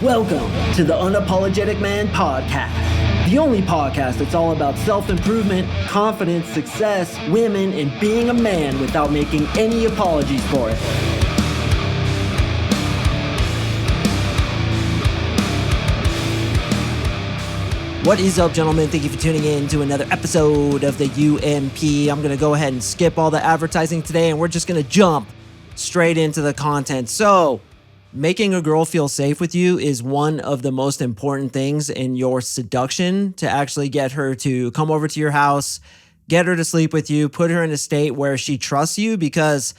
Welcome to the Unapologetic Man Podcast, the only podcast that's all about self-improvement, confidence, success, women, and being a man without making any apologies for it. What is up, gentlemen? Thank you for tuning in to another episode of the UMP. I'm going to go ahead and skip all the advertising today, and we're just going to jump straight into the content. So, making a girl feel safe with you is one of the most important things in your seduction to actually get her to come over to your house, get her to sleep with you, put her in a state where she trusts you, because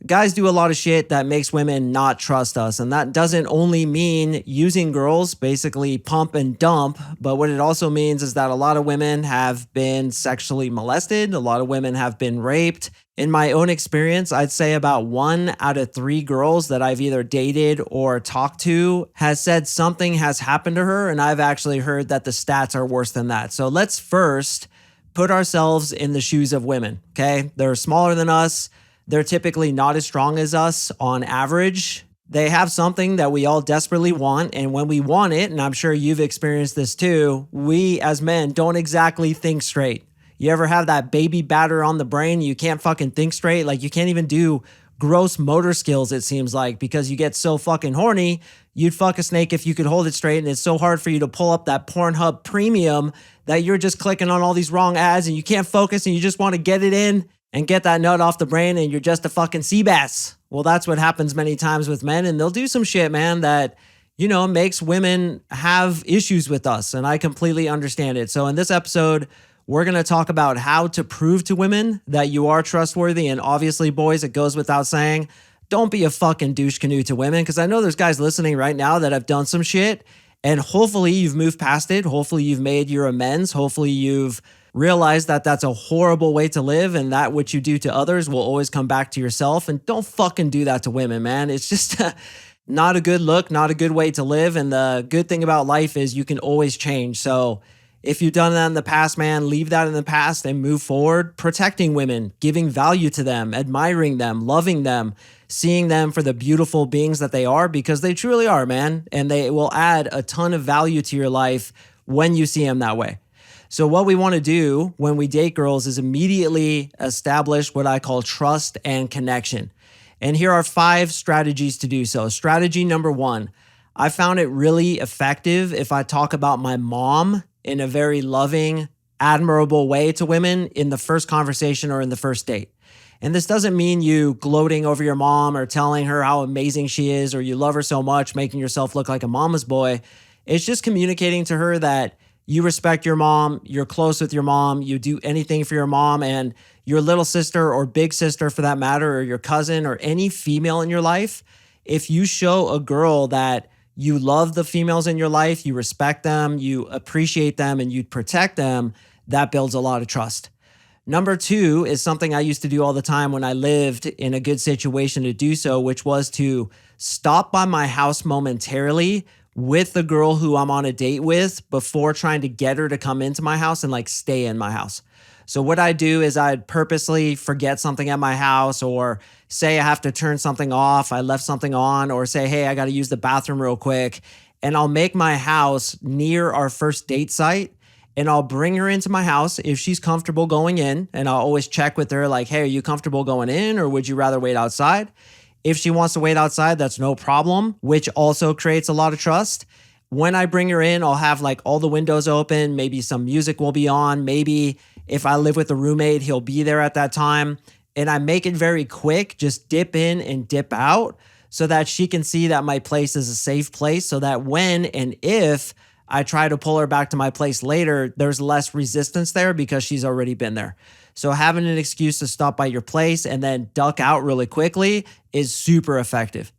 guys do a lot of shit that makes women not trust us. And that doesn't only mean using girls, basically pump and dump, but what it also means is that a lot of women have been sexually molested. A lot of women have been raped. In my own experience, I'd say about 1 out of 3 girls that I've either dated or talked to has said something has happened to her, and I've actually heard that the stats are worse than that. So let's first put ourselves in the shoes of women, okay? They're smaller than us. They're typically not as strong as us on average. They have something that we all desperately want, and when we want it, and I'm sure you've experienced this too, we as men don't exactly think straight. You ever have that baby batter on the brain? You can't fucking think straight. Like, you can't even do gross motor skills, it seems like, because you get so fucking horny. You'd fuck a snake if you could hold it straight, and it's so hard for you to pull up that Pornhub premium that you're just clicking on all these wrong ads and you can't focus and you just want to get it in and get that nut off the brain, and you're just a fucking sea bass. Well, that's what happens many times with men, and they'll do some shit, man, that, you know, makes women have issues with us, and I completely understand it. So in this episode, we're going to talk about how to prove to women that you are trustworthy. And obviously, boys, it goes without saying, don't be a fucking douche canoe to women, because I know there's guys listening right now that have done some shit, and hopefully you've moved past it. Hopefully you've made your amends. Hopefully you've realized that that's a horrible way to live, and that what you do to others will always come back to yourself. And don't fucking do that to women, man. It's just not a good look, not a good way to live. And the good thing about life is you can always change. So if you've done that in the past, man, leave that in the past and move forward, protecting women, giving value to them, admiring them, loving them, seeing them for the beautiful beings that they are, because they truly are, man. And they will add a ton of value to your life when you see them that way. So what we want to do when we date girls is immediately establish what I call trust and connection. And here are 5 strategies to do so. Strategy number 1, I found it really effective if I talk about my mom in a very loving, admirable way to women in the first conversation or in the first date. And this doesn't mean you gloating over your mom or telling her how amazing she is or you love her so much, making yourself look like a mama's boy. It's just communicating to her that you respect your mom, you're close with your mom, you do anything for your mom, and your little sister or big sister for that matter, or your cousin or any female in your life. If you show a girl that you love the females in your life, you respect them, you appreciate them, and you protect them, that builds a lot of trust. Number 2 is something I used to do all the time when I lived in a good situation to do so, which was to stop by my house momentarily with the girl who I'm on a date with before trying to get her to come into my house and like stay in my house. So what I do is I'd purposely forget something at my house, or say I have to turn something off, I left something on, or say, hey, I got to use the bathroom real quick. And I'll make my house near our first date site, and I'll bring her into my house if she's comfortable going in. And I'll always check with her like, hey, are you comfortable going in, or would you rather wait outside? If she wants to wait outside, that's no problem, which also creates a lot of trust. When I bring her in, I'll have like all the windows open. Maybe some music will be on. Maybe if I live with a roommate, he'll be there at that time. And I make it very quick, just dip in and dip out so that she can see that my place is a safe place, so that when and if I try to pull her back to my place later, there's less resistance there because she's already been there. So having an excuse to stop by your place and then duck out really quickly is super effective.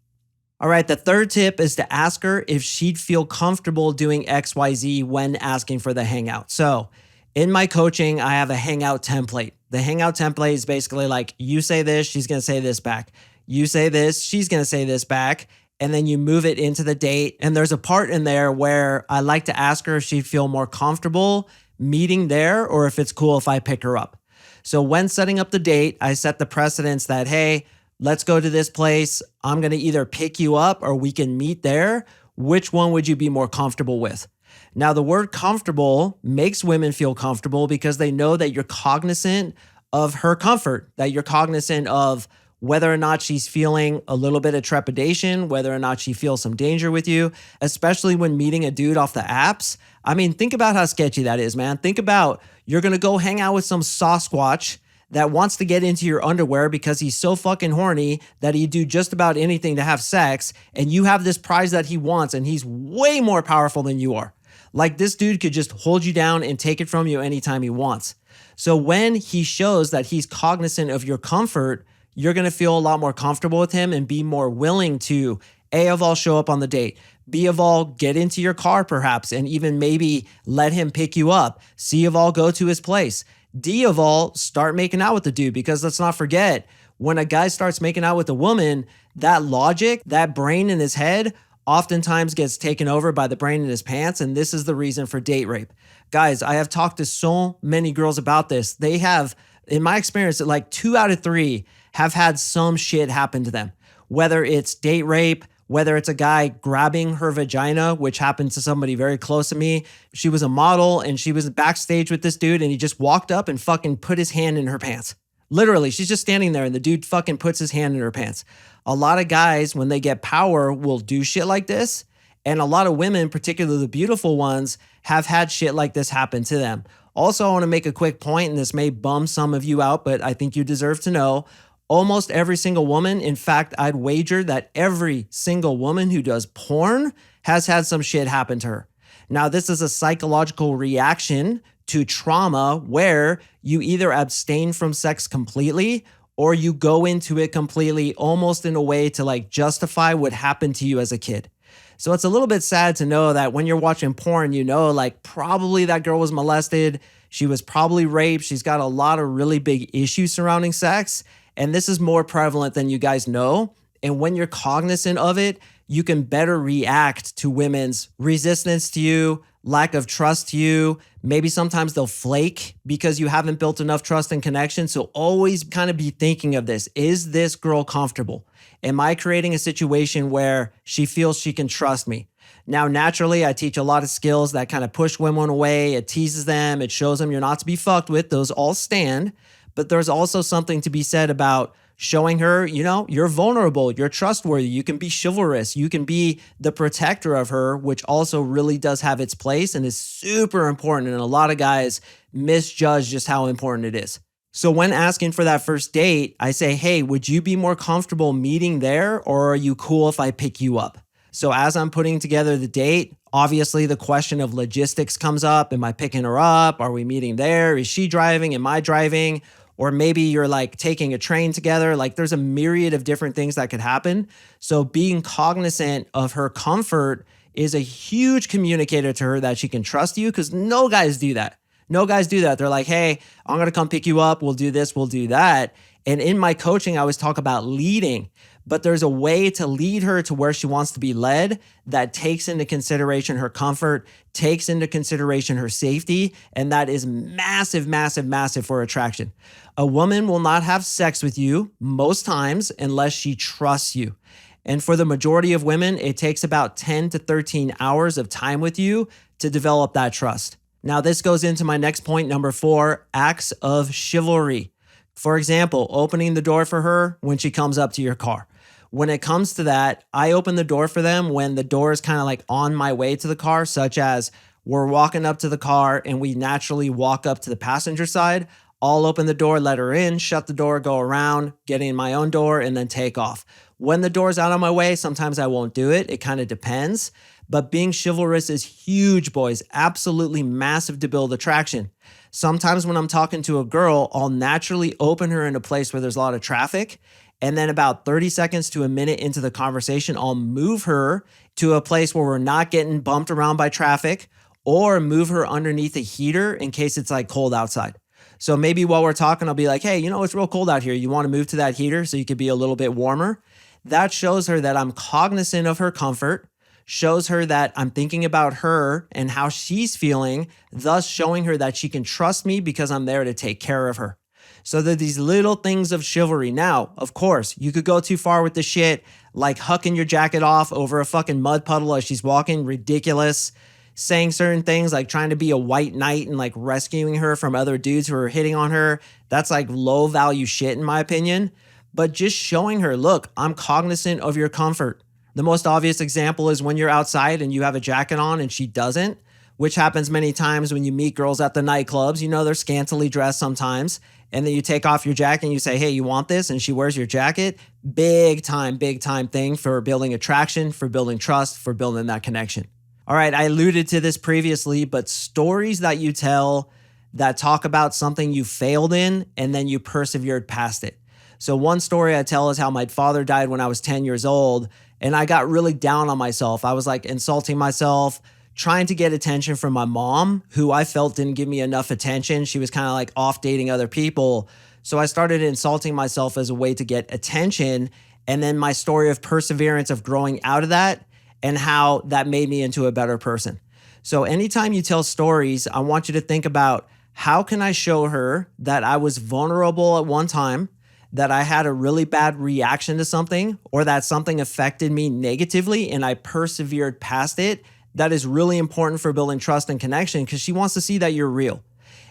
All right, the third tip is to ask her if she'd feel comfortable doing XYZ when asking for the hangout. So in my coaching, I have a hangout template. The hangout template is basically like, you say this, she's going to say this back. You say this, she's going to say this back. And then you move it into the date. And there's a part in there where I like to ask her if she'd feel more comfortable meeting there, or if it's cool if I pick her up. So when setting up the date, I set the precedence that, hey, let's go to this place. I'm going to either pick you up or we can meet there. which one would you be more comfortable with? Now, the word comfortable makes women feel comfortable because they know that you're cognizant of her comfort, that you're cognizant of whether or not she's feeling a little bit of trepidation, whether or not she feels some danger with you, especially when meeting a dude off the apps. I mean, think about how sketchy that is, man. Think about you're going to go hang out with some Sasquatch that wants to get into your underwear because he's so fucking horny that he'd do just about anything to have sex, and you have this prize that he wants, and he's way more powerful than you are. Like, this dude could just hold you down and take it from you anytime he wants. So when he shows that he's cognizant of your comfort, you're going to feel a lot more comfortable with him and be more willing to, A, of all, show up on the date. B, of all, get into your car perhaps and even maybe let him pick you up. C, of all, go to his place. D, of all, start making out with the dude, because let's not forget, when a guy starts making out with a woman, that logic, that brain in his head oftentimes gets taken over by the brain in his pants, and this is the reason for date rape. Guys, I have talked to so many girls about this. They have, in my experience, like 2 out of 3 have had some shit happen to them, whether it's date rape, whether it's a guy grabbing her vagina, which happened to somebody very close to me. She was a model and she was backstage with this dude, and he just walked up and fucking put his hand in her pants. Literally, she's just standing there and the dude fucking puts his hand in her pants. A lot of guys, when they get power, will do shit like this. And a lot of women, particularly the beautiful ones, have had shit like this happen to them. Also, I want to make a quick point, and this may bum some of you out, but I think you deserve to know. Almost every single woman, in fact, I'd wager that every single woman who does porn has had some shit happen to her. Now, this is a psychological reaction to trauma where you either abstain from sex completely or you go into it completely, almost in a way to like justify what happened to you as a kid. So it's a little bit sad to know that when you're watching porn, you know, like probably that girl was molested. She was probably raped. She's got a lot of really big issues surrounding sex. And this is more prevalent than you guys know. And when you're cognizant of it, you can better react to women's resistance to you, lack of trust to you. Maybe sometimes they'll flake because you haven't built enough trust and connection. So always kind of be thinking of this. Is this girl comfortable? Am I creating a situation where she feels she can trust me? Now, naturally, I teach a lot of skills that kind of push women away. It teases them. It shows them you're not to be fucked with. Those all stand. But there's also something to be said about showing her, you know, you're vulnerable, you're trustworthy, you can be chivalrous, you can be the protector of her, which also really does have its place and is super important. And a lot of guys misjudge just how important it is. So when asking for that first date, I say, hey, would you be more comfortable meeting there, or are you cool if I pick you up? So as I'm putting together the date, obviously the question of logistics comes up. Am I picking her up? Are we meeting there? Is she driving? Am I driving? Or maybe you're like taking a train together. Like there's a myriad of different things that could happen. So being cognizant of her comfort is a huge communicator to her that she can trust you, because no guys do that. No guys do that. They're like, hey, I'm going to come pick you up. We'll do this. We'll do that. And in my coaching, I always talk about leading, but there's a way to lead her to where she wants to be led that takes into consideration her comfort, takes into consideration her safety, and that is massive, massive, massive for attraction. A woman will not have sex with you most times unless she trusts you. And for the majority of women, it takes about 10 to 13 hours of time with you to develop that trust. Now, this goes into my next point, number 4, acts of chivalry. For example, opening the door for her when she comes up to your car. When it comes to that, I open the door for them when the door is kind of like on my way to the car, such as we're walking up to the car and we naturally walk up to the passenger side. I'll open the door, let her in, shut the door, go around, get in my own door, and then take off. When the door's out of my way, sometimes I won't do it. It kind of depends. But being chivalrous is huge, boys. Absolutely massive to build attraction. Sometimes when I'm talking to a girl, I'll naturally open her in a place where there's a lot of traffic. And then about 30 seconds to a minute into the conversation, I'll move her to a place where we're not getting bumped around by traffic, or move her underneath a heater in case it's like cold outside. So maybe while we're talking, I'll be like, hey, you know, it's real cold out here. You want to move to that heater so you could be a little bit warmer? That shows her that I'm cognizant of her comfort, shows her that I'm thinking about her and how she's feeling, thus showing her that she can trust me because I'm there to take care of her. So there are these little things of chivalry. Now, of course, you could go too far with the shit. like hucking your jacket off over a fucking mud puddle as she's walking, ridiculous. Saying certain things like trying to be a white knight and like rescuing her from other dudes who are hitting on her. That's like low value shit in my opinion. But just showing her, look, I'm cognizant of your comfort. The most obvious example is when you're outside and you have a jacket on and she doesn't, which happens many times when you meet girls at the nightclubs. You know, they're scantily dressed sometimes. And then you take off your jacket and you say, hey, you want this? And she wears your jacket. Big time thing for building attraction, for building trust, for building that connection. All right, I alluded to this previously, but stories that you tell that talk about something you failed in and then you persevered past it. So one story I tell is how my father died when I was 10 years old and I got really down on myself. I was like insulting myself, trying to get attention from my mom, who I felt didn't give me enough attention. She was kind of like off dating other people. So I started insulting myself as a way to get attention. And then my story of perseverance of growing out of that and how that made me into a better person. So anytime you tell stories, I want you to think about how can I show her that I was vulnerable at one time, that I had a really bad reaction to something, or that something affected me negatively and I persevered past it. That is really important for building trust and connection because she wants to see that you're real.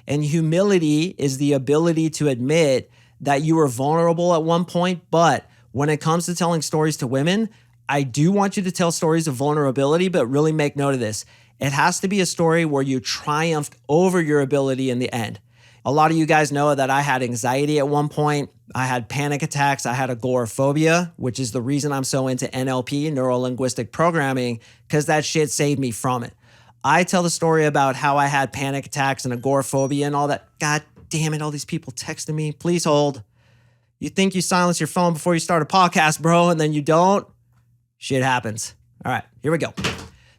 And humility is the ability to admit that you were vulnerable at one point, but when it comes to telling stories to women, I do want you to tell stories of vulnerability, but really make note of this. It has to be a story where you triumphed over your ability in the end. A lot of you guys know that I had anxiety at one point. I had panic attacks. I had agoraphobia, which is the reason I'm so into NLP, neuro-linguistic programming, because that shit saved me from it. I tell the story about how I had panic attacks and agoraphobia and all that. God damn it, all these people texting me. Please hold. You think you silence your phone before you start a podcast, bro, and then you don't? Shit happens. All right, here we go.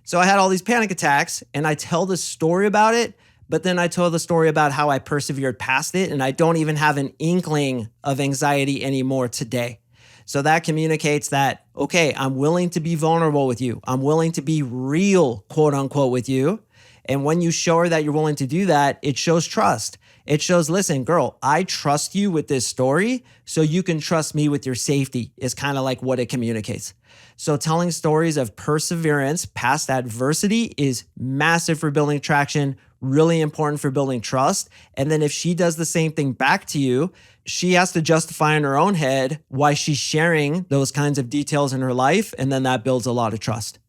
So I had all these panic attacks and I tell the story about it, but then I told the story about how I persevered past it and I don't even have an inkling of anxiety anymore today. So that communicates that, okay, I'm willing to be vulnerable with you. I'm willing to be real, quote unquote, with you. And when you show her that you're willing to do that, it shows trust. It shows, listen, girl, I trust you with this story, so you can trust me with your safety is kind of like what it communicates. So telling stories of perseverance past adversity is massive for building traction, really important for building trust. And then if she does the same thing back to you, she has to justify in her own head why she's sharing those kinds of details in her life. And then that builds a lot of trust.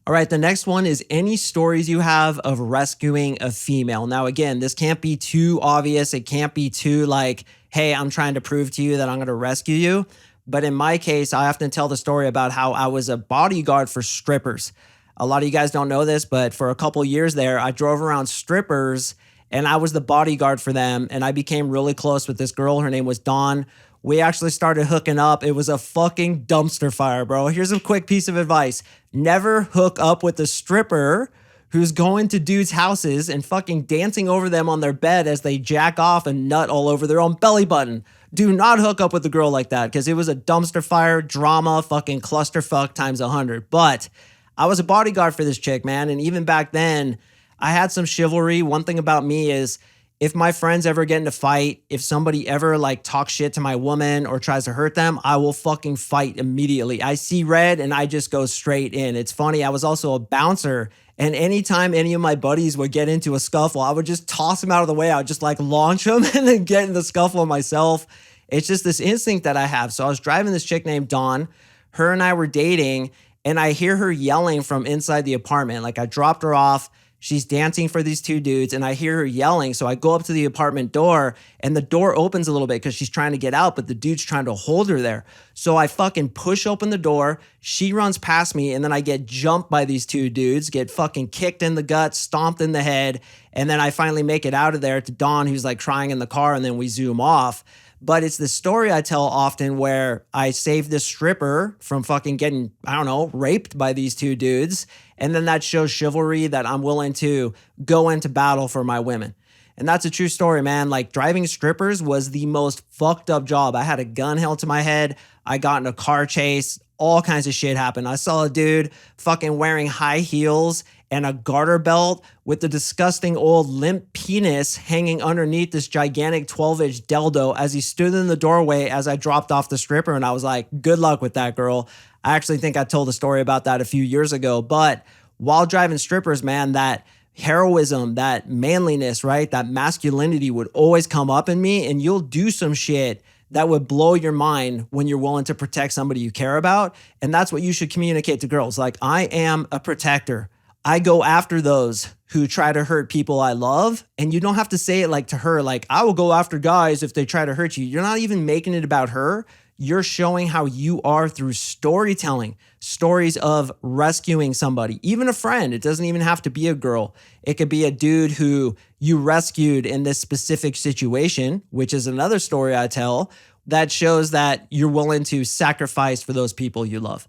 All right, the next one is any stories you have of rescuing a female. Now, again, this can't be too obvious. It can't be too like, hey, I'm trying to prove to you that I'm going to rescue you. But in my case, I often tell the story about how I was a bodyguard for strippers. A lot of you guys don't know this, but for a couple years there, I drove around strippers and I was the bodyguard for them. And I became really close with this girl. Her name was Dawn. We actually started hooking up. It was a fucking dumpster fire, bro. Here's a quick piece of advice. Never hook up with a stripper who's going to dudes' houses and fucking dancing over them on their bed as they jack off and nut all over their own belly button. Do not hook up with a girl like that because it was a dumpster fire, drama, fucking clusterfuck times 100. But I was a bodyguard for this chick, man. And even back then, I had some chivalry. One thing about me is if my friends ever get in a fight, if somebody ever like talks shit to my woman or tries to hurt them, I will fucking fight immediately. I see red and I just go straight in. It's funny. I was also a bouncer. And anytime any of my buddies would get into a scuffle, I would just toss them out of the way. I would just like launch them and then get in the scuffle myself. It's just this instinct that I have. So I was driving this chick named Dawn. Her and I were dating and I hear her yelling from inside the apartment. Like I dropped her off. She's dancing for these two dudes and I hear her yelling. So I go up to the apartment door and the door opens a little bit because she's trying to get out, but the dude's trying to hold her there. So I fucking push open the door. She runs past me and then I get jumped by these two dudes, get fucking kicked in the gut, stomped in the head. And then I finally make it out of there to Dawn, who's like crying in the car, and then we zoom off. But it's the story I tell often where I saved this stripper from fucking getting, I don't know, raped by these two dudes. And then that shows chivalry that I'm willing to go into battle for my women. And that's a true story, man. Like driving strippers was the most fucked up job. I had a gun held to my head. I got in a car chase all kinds of shit happen. I saw a dude fucking wearing high heels and a garter belt with the disgusting old limp penis hanging underneath this gigantic 12-inch dildo as he stood in the doorway as I dropped off the stripper. And I was like, good luck with that, girl. I actually think I told a story about that a few years ago. But while driving strippers, man, that heroism, that manliness, right? That masculinity would always come up in me, and you'll do some shit that would blow your mind when you're willing to protect somebody you care about. And that's what you should communicate to girls. Like, I am a protector. I go after those who try to hurt people I love. And you don't have to say it like to her, like, I will go after guys if they try to hurt you. You're not even making it about her. You're showing how you are through storytelling, stories of rescuing somebody, even a friend. It doesn't even have to be a girl. It could be a dude who you rescued in this specific situation, which is another story I tell that shows that you're willing to sacrifice for those people you love.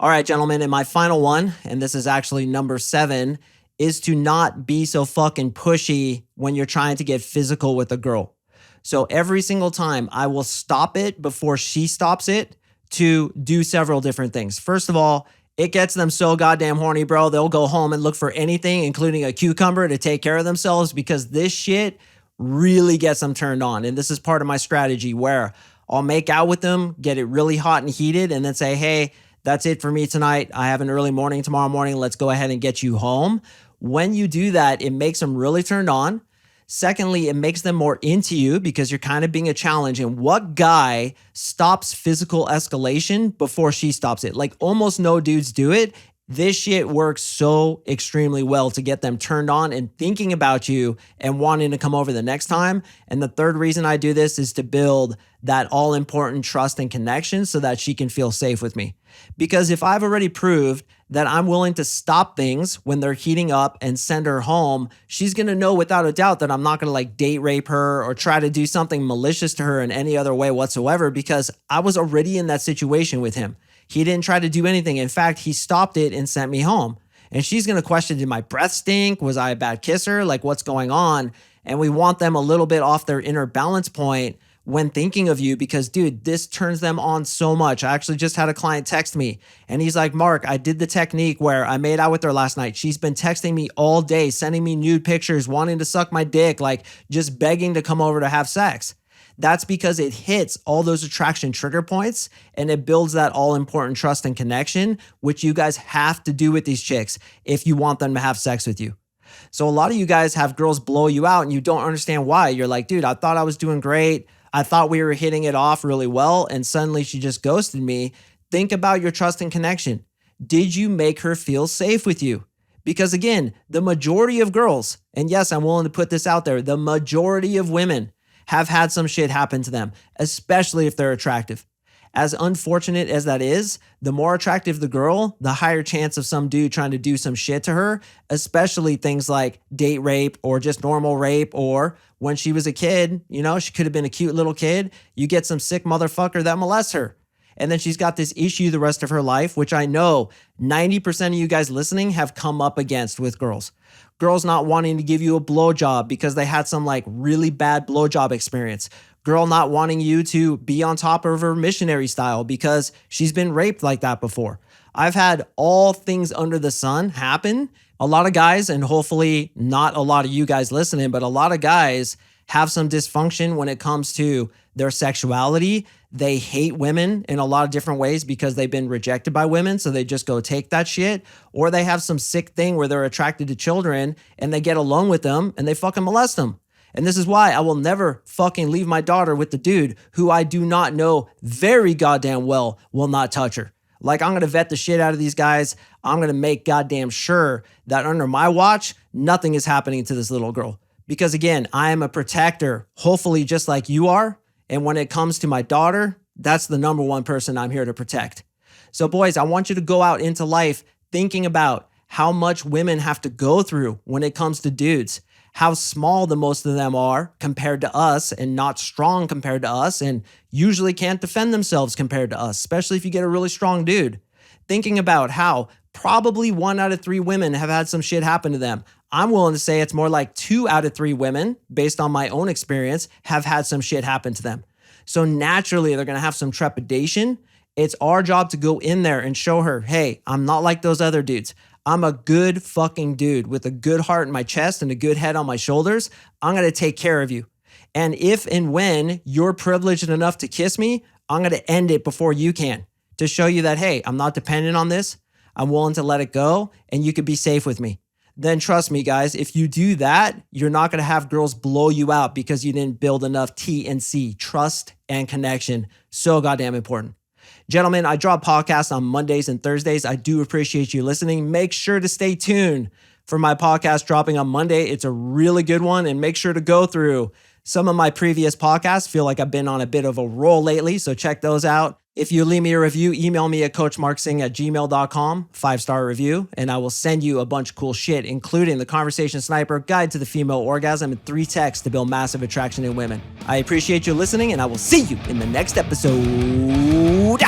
All right, gentlemen, and my final one, and this is actually number 7, is to not be so fucking pushy when you're trying to get physical with a girl. So every single time I will stop it before she stops it to do several different things. First of all, it gets them so goddamn horny, bro. They'll go home and look for anything, including a cucumber, to take care of themselves, because this shit really gets them turned on. And this is part of my strategy where I'll make out with them, get it really hot and heated, and then say, hey, that's it for me tonight. I have an early morning tomorrow morning. Let's go ahead and get you home. When you do that, it makes them really turned on. Secondly, it makes them more into you because you're kind of being a challenge. And what guy stops physical escalation before she stops it? Like, almost no dudes do it. This shit works so extremely well to get them turned on and thinking about you and wanting to come over the next time. And the third reason I do this is to build that all-important trust and connection so that she can feel safe with me. Because if I've already proved that I'm willing to stop things when they're heating up and send her home, she's going to know without a doubt that I'm not going to like date rape her or try to do something malicious to her in any other way whatsoever, because I was already in that situation with him. He didn't try to do anything. In fact, he stopped it and sent me home. And she's going to question, did my breath stink? Was I a bad kisser? Like, what's going on? And we want them a little bit off their inner balance point when thinking of you, because dude, this turns them on so much. I actually just had a client text me and he's like, Mark, I did the technique where I made out with her last night. She's been texting me all day, sending me nude pictures, wanting to suck my dick, like just begging to come over to have sex. That's because it hits all those attraction trigger points and it builds that all important trust and connection, which you guys have to do with these chicks if you want them to have sex with you. So a lot of you guys have girls blow you out and you don't understand why. You're like, dude, I thought I was doing great. I thought we were hitting it off really well, and suddenly she just ghosted me. Think about your trust and connection. Did you make her feel safe with you? Because again, the majority of girls, and yes, I'm willing to put this out there, the majority of women have had some shit happen to them, especially if they're attractive. As unfortunate as that is, the more attractive the girl, the higher chance of some dude trying to do some shit to her, especially things like date rape or just normal rape, or when she was a kid, you know, she could have been a cute little kid. You get some sick motherfucker that molests her. And then she's got this issue the rest of her life, which I know 90% of you guys listening have come up against with girls. Girls not wanting to give you a blowjob because they had some like really bad blowjob experience. Girl not wanting you to be on top of her missionary style because she's been raped like that before. I've had all things under the sun happen. A lot of guys, and hopefully not a lot of you guys listening, but a lot of guys have some dysfunction when it comes to their sexuality. They hate women in a lot of different ways because they've been rejected by women. So they just go take that shit. Or they have some sick thing where they're attracted to children and they get alone with them and they fucking molest them. And this is why I will never fucking leave my daughter with the dude who I do not know very goddamn well will not touch her. Like, I'm going to vet the shit out of these guys. I'm going to make goddamn sure that under my watch, nothing is happening to this little girl. Because again, I am a protector, hopefully just like you are. And when it comes to my daughter, that's the number one person I'm here to protect. So boys, I want you to go out into life thinking about how much women have to go through when it comes to dudes, how small the most of them are compared to us and not strong compared to us, and usually can't defend themselves compared to us, especially if you get a really strong dude. Thinking about how probably 1 out of 3 women have had some shit happen to them. I'm willing to say it's more like 2 out of 3 women, based on my own experience, have had some shit happen to them. So naturally, they're going to have some trepidation It's our job to go in there and show her, hey, I'm not like those other dudes. I'm a good fucking dude with a good heart in my chest and a good head on my shoulders. I'm going to take care of you. And if and when you're privileged enough to kiss me, I'm going to end it before you can to show you that, hey, I'm not dependent on this. I'm willing to let it go and you could be safe with me. Then trust me, guys, if you do that, you're not going to have girls blow you out because you didn't build enough T&C, trust and connection. So goddamn important. Gentlemen, I drop podcasts on Mondays and Thursdays. I do appreciate you listening. Make sure to stay tuned for my podcast dropping on Monday. It's a really good one, and make sure to go through some of my previous podcasts. Feel like I've been on a bit of a roll lately, so check those out. If you leave me a review, email me at CoachMarkSing@gmail.com, 5-star review, and I will send you a bunch of cool shit, including the Conversation Sniper, Guide to the Female Orgasm, and 3 texts to build massive attraction in women. I appreciate you listening, and I will see you in the next episode.